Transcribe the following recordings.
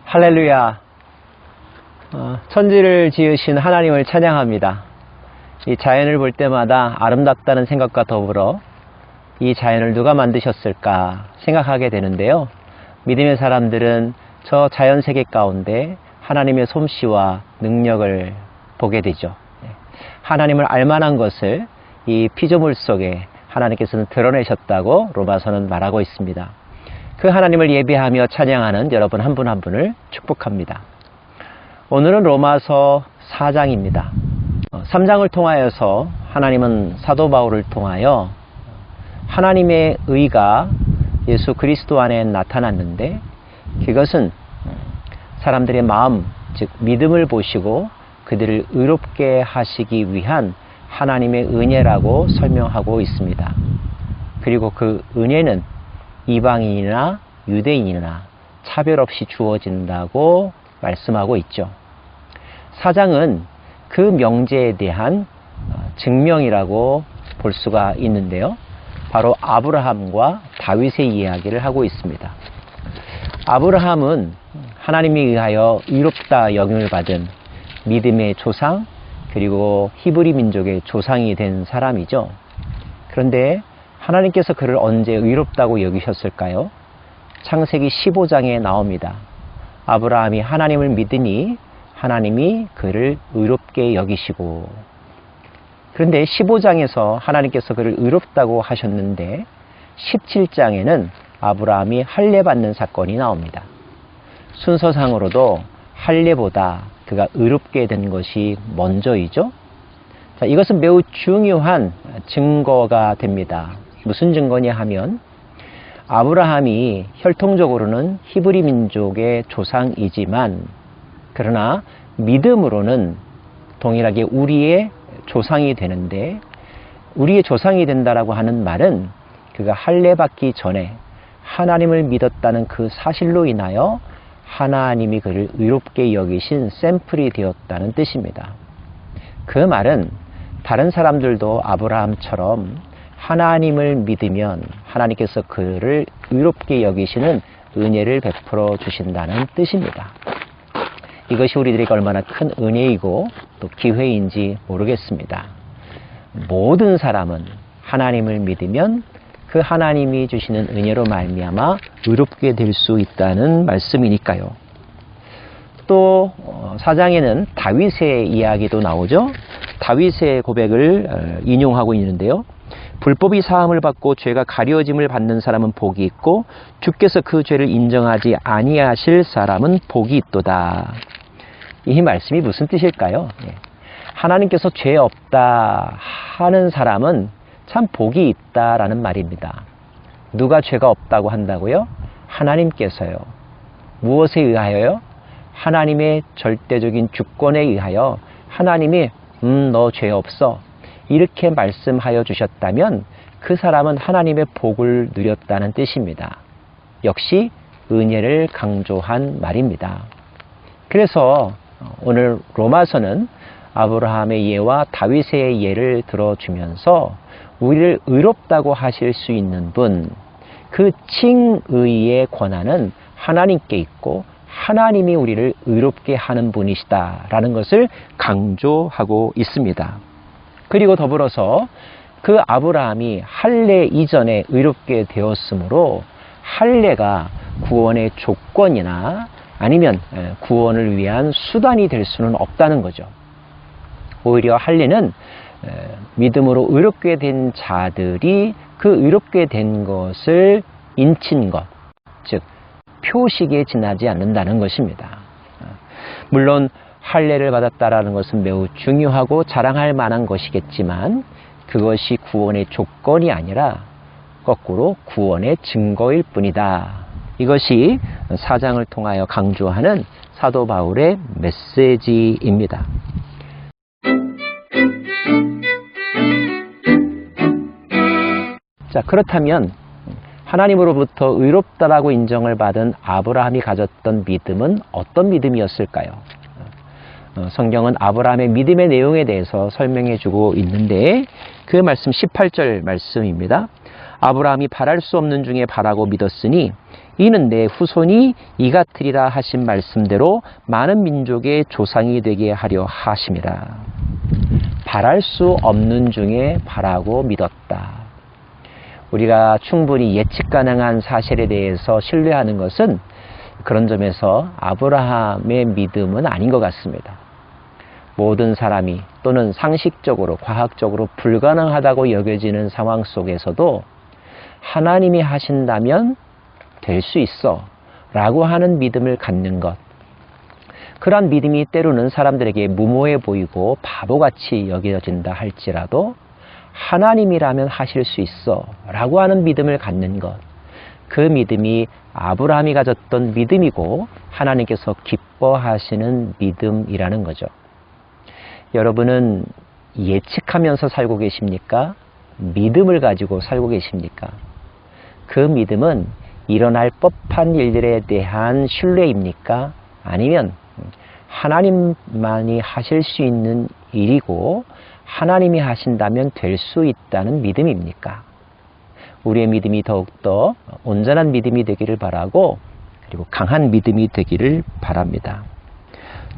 할렐루야. 천지를 지으신 하나님을 찬양합니다. 이 자연을 볼 때마다 아름답다는 생각과 더불어 이 자연을 누가 만드셨을까 생각하게 되는데요. 믿음의 사람들은 저 자연 세계 가운데 하나님의 솜씨와 능력을 보게 되죠. 하나님을 알만한 것을 이 피조물 속에 하나님께서는 드러내셨다고 로마서는 말하고 있습니다. 그 하나님을 예배하며 찬양하는 여러분 한 분 한 분을 축복합니다. 오늘은 로마서 4장입니다. 3장을 통하여서 하나님은 사도 바울을 통하여 하나님의 의가 예수 그리스도 안에 나타났는데, 그것은 사람들의 마음, 즉 믿음을 보시고 그들을 의롭게 하시기 위한 하나님의 은혜라고 설명하고 있습니다. 그리고 그 은혜는 이방인이나 유대인이나 차별 없이 주어진다고 말씀하고 있죠. 4장은 그 명제에 대한 증명이라고 볼 수가 있는데요. 바로 아브라함과 다윗의 이야기를 하고 있습니다. 아브라함은 하나님에 의하여 의롭다 여김을 받은 믿음의 조상, 그리고 히브리 민족의 조상이 된 사람이죠. 그런데 하나님께서 그를 언제 의롭다고 여기셨을까요? 창세기 15장에 나옵니다. 아브라함이 하나님을 믿으니 하나님이 그를 의롭게 여기시고. 그런데 15장에서 하나님께서 그를 의롭다고 하셨는데 17장에는 아브라함이 할례받는 사건이 나옵니다. 순서상으로도 할례보다 그가 의롭게 된 것이 먼저이죠. 자, 이것은 매우 중요한 증거가 됩니다. 무슨 증거냐 하면, 아브라함이 혈통적으로는 히브리 민족의 조상이지만 그러나 믿음으로는 동일하게 우리의 조상이 되는데, 우리의 조상이 된다라고 하는 말은 그가 할례받기 전에 하나님을 믿었다는 그 사실로 인하여 하나님이 그를 의롭게 여기신 샘플이 되었다는 뜻입니다. 그 말은 다른 사람들도 아브라함처럼 하나님을 믿으면 하나님께서 그를 의롭게 여기시는 은혜를 베풀어 주신다는 뜻입니다. 이것이 우리들에게 얼마나 큰 은혜이고 또 기회인지 모르겠습니다. 모든 사람은 하나님을 믿으면 그 하나님이 주시는 은혜로 말미암아 의롭게 될 수 있다는 말씀이니까요. 또 4장에는 다윗의 이야기도 나오죠. 다윗의 고백을 인용하고 있는데요. 불법이 사함을 받고 죄가 가려짐을 받는 사람은 복이 있고 주께서 그 죄를 인정하지 아니하실 사람은 복이 있도다. 이 말씀이 무슨 뜻일까요? 하나님께서 죄 없다 하는 사람은 참 복이 있다라는 말입니다. 누가 죄가 없다고 한다고요? 하나님께서요. 무엇에 의하여요? 하나님의 절대적인 주권에 의하여 하나님이 너 죄 없어 이렇게 말씀하여 주셨다면 그 사람은 하나님의 복을 누렸다는 뜻입니다. 역시 은혜를 강조한 말입니다. 그래서 오늘 로마서는 아브라함의 예와 다윗의 예를 들어주면서 우리를 의롭다고 하실 수 있는 분, 그 칭의의 권한은 하나님께 있고 하나님이 우리를 의롭게 하는 분이시다라는 것을 강조하고 있습니다. 그리고 더불어서 그 아브라함이 할례 이전에 의롭게 되었으므로 할례가 구원의 조건이나 아니면 구원을 위한 수단이 될 수는 없다는 거죠. 오히려 할례는 믿음으로 의롭게 된 자들이 그 의롭게 된 것을 인친 것, 즉 표식에 지나지 않는다는 것입니다. 물론 할례를 받았다라는 것은 매우 중요하고 자랑할 만한 것이겠지만 그것이 구원의 조건이 아니라 거꾸로 구원의 증거일 뿐이다. 이것이 4장을 통하여 강조하는 사도 바울의 메시지입니다. 자, 그렇다면 하나님으로부터 의롭다라고 인정을 받은 아브라함이 가졌던 믿음은 어떤 믿음이었을까요? 성경은 아브라함의 믿음의 내용에 대해서 설명해 주고 있는데 그 말씀 18절 말씀입니다. 아브라함이 바랄 수 없는 중에 바라고 믿었으니 이는 내 후손이 이 같으리라 하신 말씀대로 많은 민족의 조상이 되게 하려 하심이라. 바랄 수 없는 중에 바라고 믿었다. 우리가 충분히 예측 가능한 사실에 대해서 신뢰하는 것은 그런 점에서 아브라함의 믿음은 아닌 것 같습니다. 모든 사람이 또는 상식적으로 과학적으로 불가능하다고 여겨지는 상황 속에서도 하나님이 하신다면 될 수 있어 라고 하는 믿음을 갖는 것, 그러한 믿음이 때로는 사람들에게 무모해 보이고 바보같이 여겨진다 할지라도 하나님이라면 하실 수 있어 라고 하는 믿음을 갖는 것, 그 믿음이 아브라함이 가졌던 믿음이고 하나님께서 기뻐하시는 믿음이라는 거죠. 여러분은 예측하면서 살고 계십니까? 믿음을 가지고 살고 계십니까? 그 믿음은 일어날 법한 일들에 대한 신뢰입니까? 아니면 하나님만이 하실 수 있는 일이고 하나님이 하신다면 될 수 있다는 믿음입니까? 우리의 믿음이 더욱더 온전한 믿음이 되기를 바라고, 그리고 강한 믿음이 되기를 바랍니다.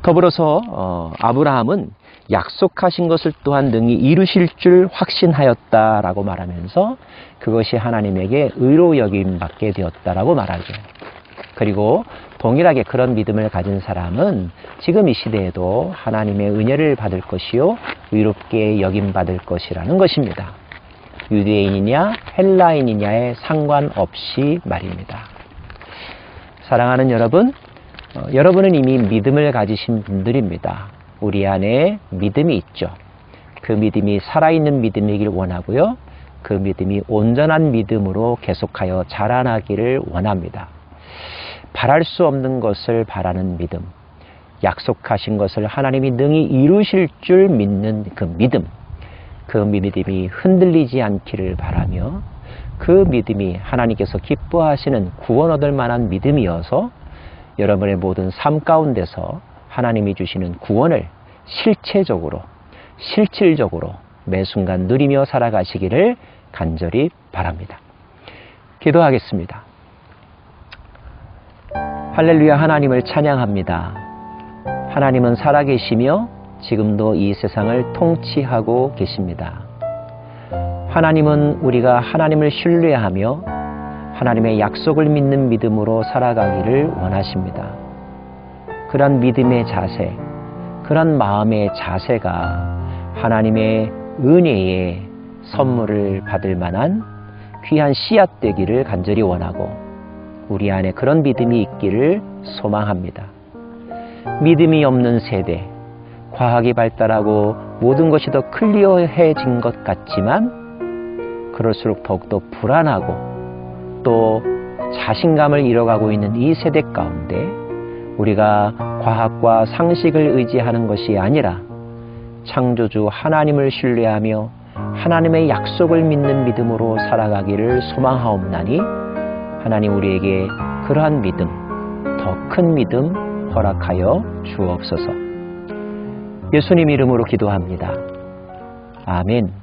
더불어서 아브라함은 약속하신 것을 또한 능히 이루실 줄 확신하였다라고 말하면서 그것이 하나님에게 의로 여김받게 되었다라고 말하죠. 그리고 동일하게 그런 믿음을 가진 사람은 지금 이 시대에도 하나님의 은혜를 받을 것이요 의롭게 여김받을 것이라는 것입니다. 유대인이냐 헬라인이냐에 상관없이 말입니다. 사랑하는 여러분, 여러분은 이미 믿음을 가지신 분들입니다. 우리 안에 믿음이 있죠. 그 믿음이 살아있는 믿음이길 원하고요. 그 믿음이 온전한 믿음으로 계속하여 자라나기를 원합니다. 바랄 수 없는 것을 바라는 믿음, 약속하신 것을 하나님이 능히 이루실 줄 믿는 그 믿음, 그 믿음이 흔들리지 않기를 바라며 그 믿음이 하나님께서 기뻐하시는 구원 얻을 만한 믿음이어서 여러분의 모든 삶 가운데서 하나님이 주시는 구원을 실체적으로, 실질적으로 매 순간 누리며 살아가시기를 간절히 바랍니다. 기도하겠습니다. 할렐루야, 하나님을 찬양합니다. 하나님은 살아계시며 지금도 이 세상을 통치하고 계십니다. 하나님은 우리가 하나님을 신뢰하며 하나님의 약속을 믿는 믿음으로 살아가기를 원하십니다. 그런 믿음의 자세, 그런 마음의 자세가 하나님의 은혜의 선물을 받을 만한 귀한 씨앗 되기를 간절히 원하고 우리 안에 그런 믿음이 있기를 소망합니다. 믿음이 없는 세대, 과학이 발달하고 모든 것이 더 클리어해진 것 같지만 그럴수록 더욱더 불안하고 또 자신감을 잃어가고 있는 이 세대 가운데 우리가 과학과 상식을 의지하는 것이 아니라 창조주 하나님을 신뢰하며 하나님의 약속을 믿는 믿음으로 살아가기를 소망하옵나니 하나님 우리에게 그러한 믿음, 더 큰 믿음 허락하여 주옵소서. 예수님 이름으로 기도합니다. 아멘.